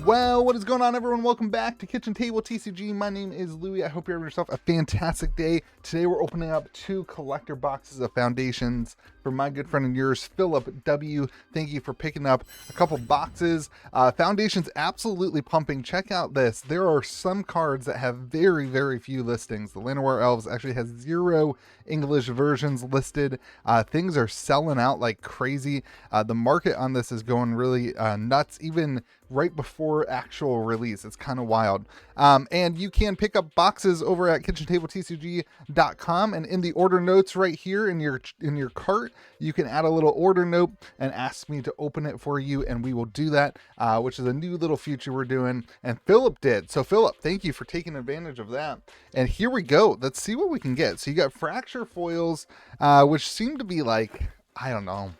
Well, what is going on, everyone? Welcome back to Kitchen Table TCG. My name is Louie. I hope you're having yourself a fantastic day. Today we're opening up 2 collector boxes of foundations from my good friend and yours, Philip W. Thank you for picking up a couple boxes. Foundations absolutely pumping. Check out this. There are some cards that have very, very few listings. The Llanowar Elves actually has 0 English versions listed. Things are selling out like crazy. The market on this is going really nuts, even right before actual release. It's kind of wild. And you can pick up boxes over at KitchenTableTCG.com, and in the order notes right here in your cart, you can add a little order note and ask me to open it for you, and we will do that, which is a new little feature we're doing, and Philip did. So Philip, thank you for taking advantage of that. And here we go. Let's see what we can get. So you got fracture foils, which seem to be like, I don't know,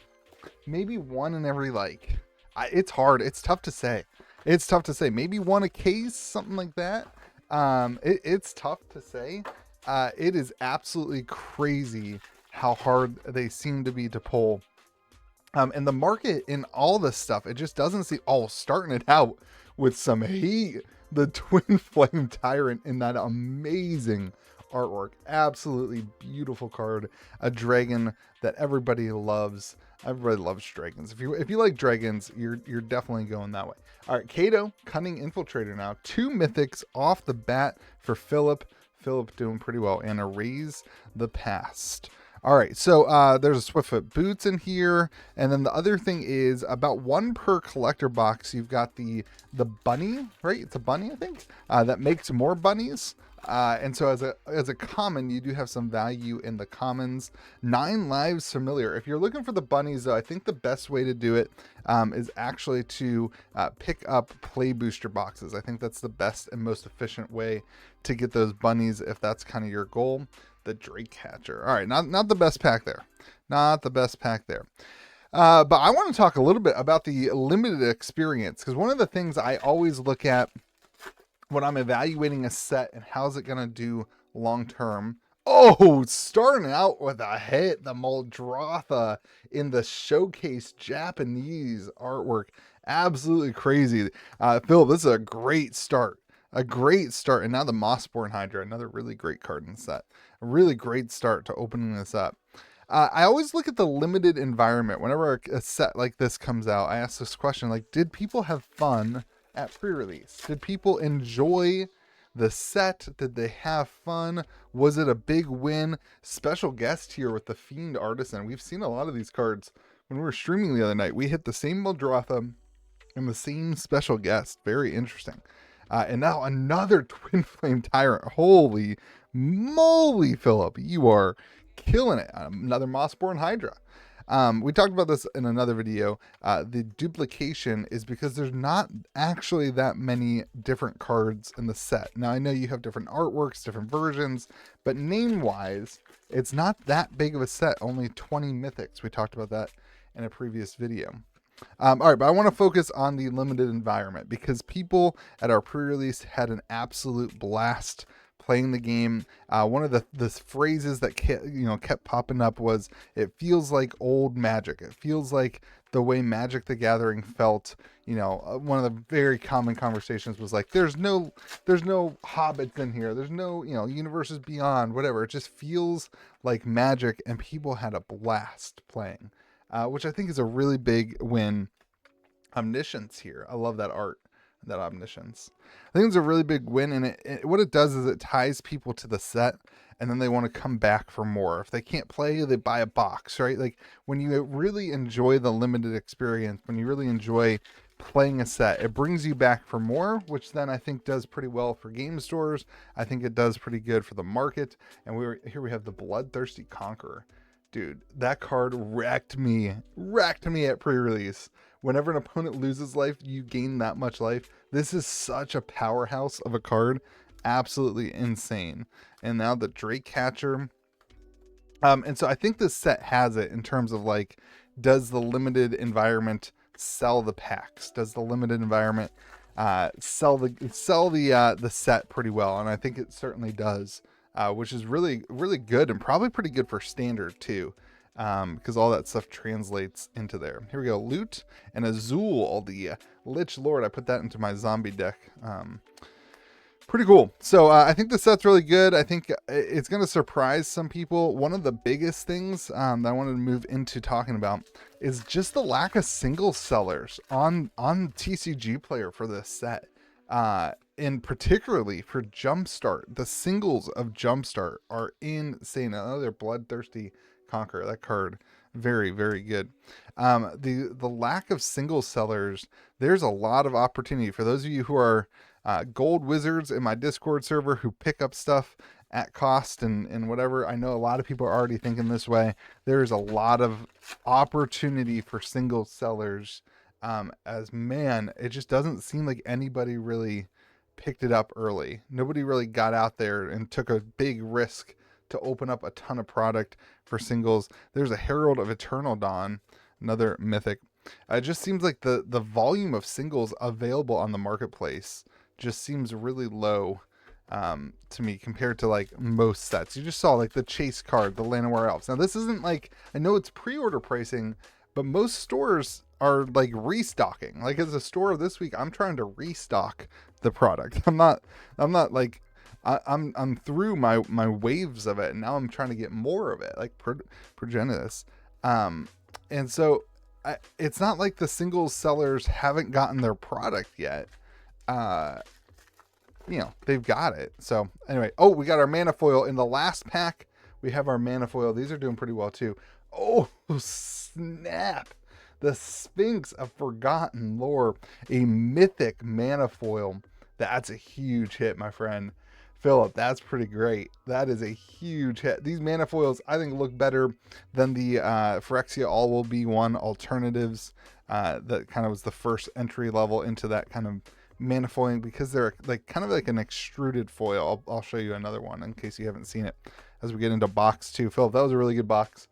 maybe one in every, like, it's hard. It's tough to say. It's tough to say. Maybe one a case, something like that. It's tough to say. It is absolutely crazy how hard they seem to be to pull. And the market in all this stuff, it just doesn't seem, starting it out with some heat. The Twin Flame Tyrant in that amazing artwork. Absolutely beautiful card. A dragon that everybody loves. Everybody loves dragons. If you like dragons, you're definitely going that way. All right, Kato, Cunning Infiltrator now. 2 mythics off the bat for Philip. Philip doing pretty well. And Erase the Past. All right, so there's a Swiftfoot Boots in here, and then the other thing is about 1 per collector box. You've got the bunny, right? It's a bunny, I think, that makes more bunnies. And so as a common, you do have some value in the commons. 9 Lives Familiar. If you're looking for the bunnies, though, I think the best way to do it is actually to pick up play booster boxes. I think that's the best and most efficient way to get those bunnies if that's kind of your goal. The Drake Catcher. All right, not the best pack there. Not the best pack there. But I want to talk a little bit about the limited experience, because one of the things I always look at when I'm evaluating a set and how's it going to do long term. Oh, starting out with a hit, the Muldrotha in the showcase Japanese artwork. Absolutely crazy. Phil, this is a great start. A great start. And now the Mossborn Hydra, another really great card in the set. A really great start to opening this up. I always look at the limited environment. Whenever a set like this comes out, I ask this question, like, did people have fun at pre-release? Did people enjoy the set? Did they have fun? Was it a big win? Special guest here with the Fiend Artisan. We've seen a lot of these cards when we were streaming the other night. We hit the same Muldrotha and the same special guest. Very interesting. And now another Twin Flame Tyrant. Holy moly, Philip, you are killing it. Another Mossborn Hydra. We talked about this in another video. The duplication is because there's not actually that many different cards in the set. Now, I know you have different artworks, different versions, but name-wise, it's not that big of a set. Only 20 mythics. We talked about that in a previous video. All right, but I want to focus on the limited environment because people at our pre-release had an absolute blast playing the game. One of the phrases that kept popping up was, "It feels like old Magic." It feels like the way Magic the Gathering felt. One of the very common conversations was like, "There's no hobbits in here. There's no universes beyond, whatever." It just feels like Magic, and people had a blast playing. Which I think is a really big win. Omniscience here. I love that art, that Omniscience. I think it's a really big win, and what it does is it ties people to the set, and then they want to come back for more. If they can't play, they buy a box, right? Like, when you really enjoy the limited experience, when you really enjoy playing a set, it brings you back for more, which then I think does pretty well for game stores. I think it does pretty good for the market. And here we have the Bloodthirsty Conqueror. Dude, that card wrecked me at pre-release. Whenever an opponent loses life, you gain that much life. This is such a powerhouse of a card. Absolutely insane. And now the Drake Catcher. And so I think this set has it in terms of, like, does the limited environment sell the packs? Does the limited environment sell the set pretty well? And I think it certainly does. Which is really, really good, and probably pretty good for standard too, because all that stuff translates into there. Here we go, Loot and Azul, all the Lich Lord. I put that into my zombie deck. Pretty cool. So I think the set's really good. I think it's going to surprise some people. One of the biggest things that I wanted to move into talking about is just the lack of single sellers on TCG Player for this set. And particularly for Jumpstart, the singles of Jumpstart are insane. Another Bloodthirsty Conqueror. That card, very, very good. The lack of single sellers, there's a lot of opportunity for those of you who are gold wizards in my Discord server who pick up stuff at cost and whatever. I know a lot of people are already thinking this way. There's a lot of opportunity for single sellers. As man, it just doesn't seem like anybody really picked it up early. Nobody really got out there and took a big risk to open up a ton of product for singles. There's a Herald of Eternal Dawn, another mythic. It just seems like the volume of singles available on the marketplace just seems really low to me compared to like most sets. You just saw like the Chase card, the Llanowar Elves. Now this isn't like, I know it's pre-order pricing, but most stores are like restocking. Like as a store this week, I'm trying to restock the product. I'm not like, I'm through my waves of it, and now I'm trying to get more of it, like Progenitus. And so it's not like the single sellers haven't gotten their product yet. You know, they've got it. So anyway, oh, we got our mana foil in the last pack. We have our mana foil. These are doing pretty well too. Oh, snap. The Sphinx of Forgotten Lore, a mythic mana foil. That's a huge hit, my friend. Philip, that's pretty great. That is a huge hit. These mana foils, I think, look better than the Phyrexia All Will Be One alternatives. That kind of was the first entry level into that kind of mana foiling, because they're like kind of like an extruded foil. I'll show you another one in case you haven't seen it as we get into box 2. Philip, that was a really good box.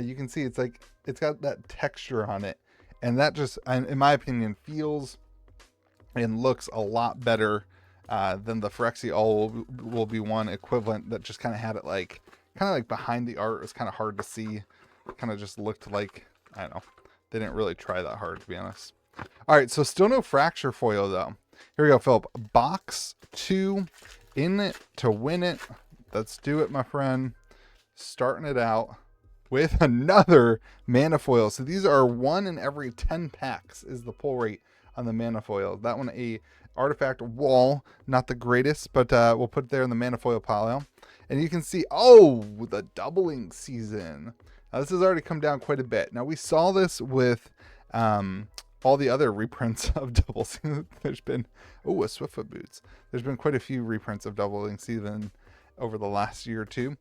You can see it's like it's got that texture on it, and that just, in my opinion, feels and looks a lot better than the Phyrexia All Will Be One equivalent that just kind of had it like kind of like behind the art. It was kind of hard to see. It kind of just looked like, I don't know, they didn't really try that hard, to be honest. All right, so still no Fracture foil though. Here we go, Philip. Box 2, in it to win it. Let's do it, my friend. Starting it out with another mana foil. So these are 1 in every 10 packs is the pull rate on the mana foil. That one, a artifact wall, not the greatest, but we'll put it there in the mana foil pile. And you can see, oh, the doubling season. Now this has already come down quite a bit. Now we saw this with all the other reprints of double season. There's been, oh, a Swiftfoot Boots. There's been quite a few reprints of doubling season over the last year or two.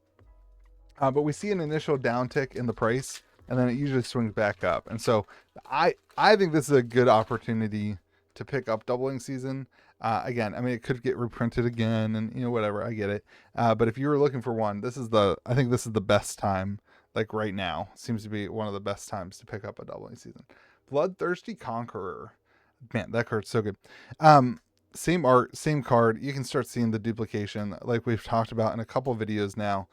But we see an initial downtick in the price, and then it usually swings back up. And so I think this is a good opportunity to pick up doubling season. Again, I mean, it could get reprinted again, and you know, whatever, I get it. But if you were looking for one, I think this is the best time. Like right now, seems to be one of the best times to pick up a doubling season. Bloodthirsty Conqueror, man, that card's so good. Same art, same card. You can start seeing the duplication, like we've talked about in a couple videos now.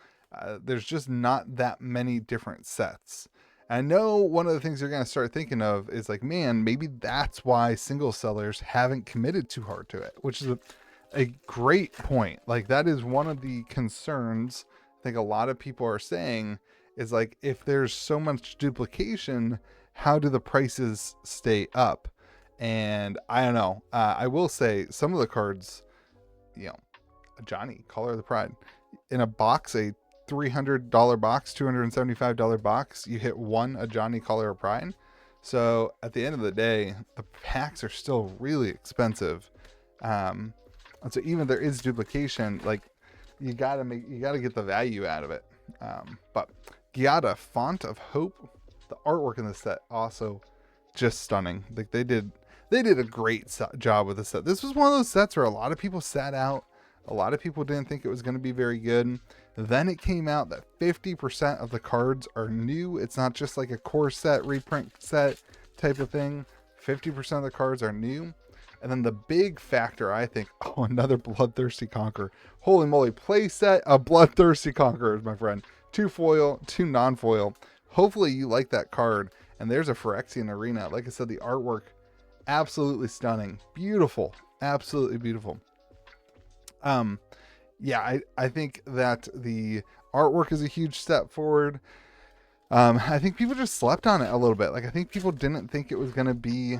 There's just not that many different sets. I know one of the things you're going to start thinking of is like, man, maybe that's why single sellers haven't committed too hard to it, which is a great point. Like that is one of the concerns I think a lot of people are saying is like, if there's so much duplication, how do the prices stay up? And I don't know. I will say some of the cards, you know, Johnny, Color of the Pride, in a box, a $300 box, $275 box, you hit one a Johnny Color of Pride. So at the end of the day, the packs are still really expensive. And so even if there is duplication, like you gotta get the value out of it. But Giada, Font of Hope, the artwork in the set also just stunning. Like they did a great job with the set. This was one of those sets where a lot of people sat out. A lot of people didn't think it was going to be very good. Then it came out that 50% of the cards are new. It's not just like a core set, reprint set type of thing. 50% of the cards are new. And then the big factor, I think, oh, another Bloodthirsty Conqueror. Holy moly, play set of Bloodthirsty Conquerors, my friend. 2 foil, 2 non-foil. Hopefully you like that card. And there's a Phyrexian Arena. Like I said, the artwork Absolutely stunning. Beautiful. Absolutely beautiful. Yeah, I think that the artwork is a huge step forward. I think people just slept on it a little bit. Like, I think people didn't think it was going to be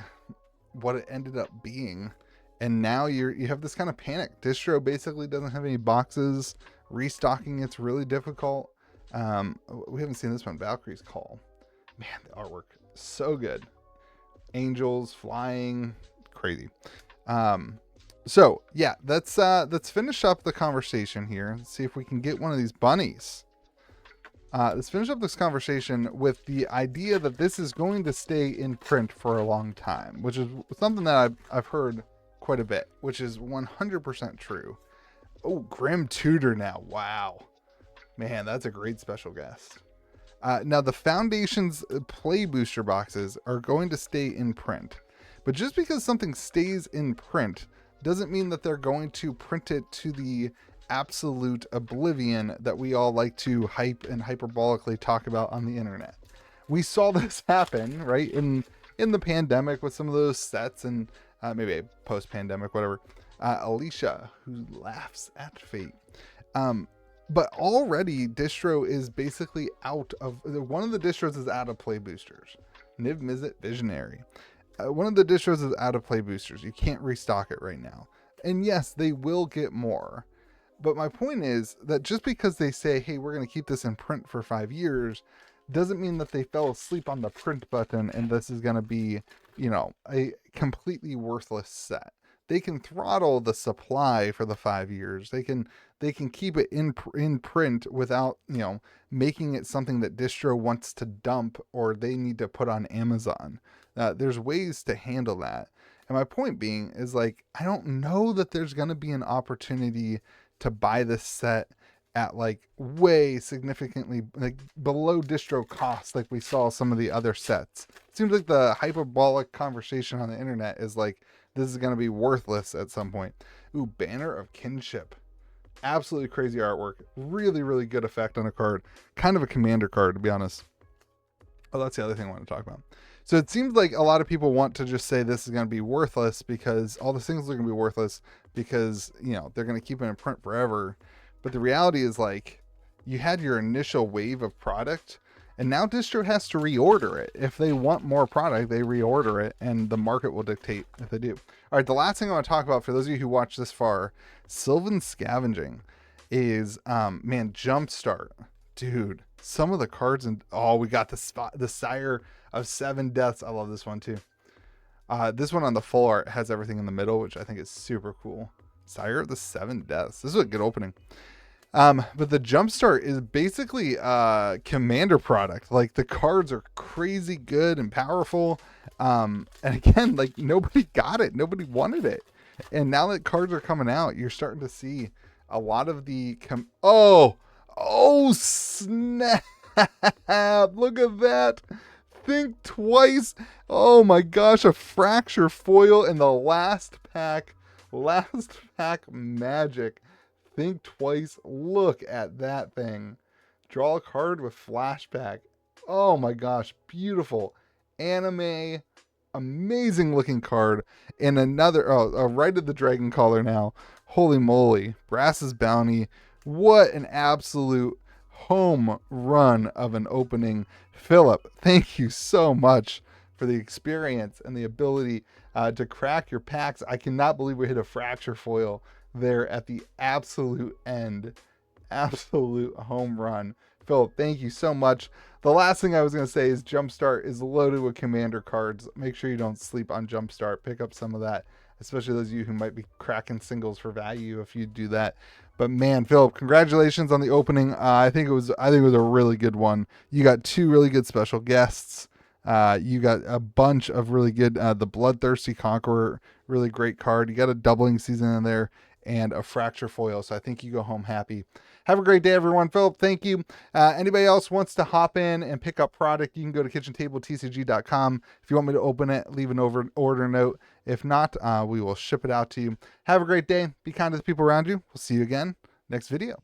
what it ended up being. And now you have this kind of panic. Distro basically doesn't have any boxes. Restocking it's really difficult. We haven't seen this one, Valkyrie's Call. Man, the artwork so good. Angels flying, crazy. So yeah, let's finish up the conversation here and see if we can get one of these bunnies. Let's finish up this conversation with the idea that this is going to stay in print for a long time, which is something that I've heard quite a bit, which is 100% true. Oh, Grim Tutor now. Wow. Man, that's a great special guest. Now, the Foundation's Play Booster boxes are going to stay in print. But just because something stays in print doesn't mean that they're going to print it to the absolute oblivion that we all like to hype and hyperbolically talk about on the internet. We saw this happen, right, in the pandemic with some of those sets, and maybe post-pandemic, whatever. Alicia, who laughs at fate. But already distro is basically out of, one of the distros is out of play boosters. Niv Mizzet Visionary. One of the distros is out of play boosters. You can't restock it right now. And yes, they will get more. But my point is that just because they say, hey, we're going to keep this in print for 5 years, doesn't mean that they fell asleep on the print button and this is going to be, you know, a completely worthless set. They can throttle the supply for the 5 years. They can keep it in print without, you know, making it something that distro wants to dump or they need to put on Amazon. There's ways to handle that. And my point being is, like, I don't know that there's going to be an opportunity to buy this set at like way significantly like below distro cost, like we saw some of the other sets. It seems like the hyperbolic conversation on the internet is like, this is going to be worthless at some point. Ooh, Banner of Kinship. Absolutely crazy artwork. Really, really good effect on a card. Kind of a commander card, to be honest. Oh, that's the other thing I want to talk about. So it seems like a lot of people want to just say this is going to be worthless because all the things are going to be worthless because, you know, they're going to keep it in print forever. But the reality is, like, you had your initial wave of product and now distro has to reorder it. If they want more product, they reorder it and the market will dictate if they do. All right, the last thing I want to talk about for those of you who watch this far, Sylvan Scavenging is, man, Jumpstart. Dude, some of the cards, and we got the Sire of 7 Deaths. I love this one too. This one on the full art has everything in the middle, which I think is super cool. Sire of the 7 Deaths. This is a good opening. But the Jumpstart is basically a commander product. Like, the cards are crazy good and powerful. And again, like, nobody got it. Nobody wanted it. And now that cards are coming out, you're starting to see a lot of the oh snap. Look at that. Think twice. Oh my gosh, a fracture foil in the last pack magic. Think twice. Look at that thing. Draw a card with flashback. Oh my gosh, beautiful anime, amazing looking card. And another, a Rite of the Dragon Caller now. Holy moly, Brass's Bounty. What an absolute home run of an opening. Philip, thank you so much for the experience and the ability to crack your packs. I cannot believe we hit a fracture foil there at the absolute end. Absolute home run. Philip, thank you so much. The last thing I was going to say is Jumpstart is loaded with commander cards. Make sure you don't sleep on Jumpstart. Pick up some of that, especially those of you who might be cracking singles for value if you do that. But man, Philip, congratulations on the opening. I think it was a really good one. You got 2 really good special guests. You got a bunch of really good, the Bloodthirsty Conqueror, really great card. You got a doubling season in there and a fracture foil. So I think you go home happy. Have a great day, everyone. Philip, thank you. Anybody else wants to hop in and pick up product, you can go to KitchenTableTCG.com. If you want me to open it, leave an order note. If not, we will ship it out to you. Have a great day. Be kind to the people around you. We'll see you again next video.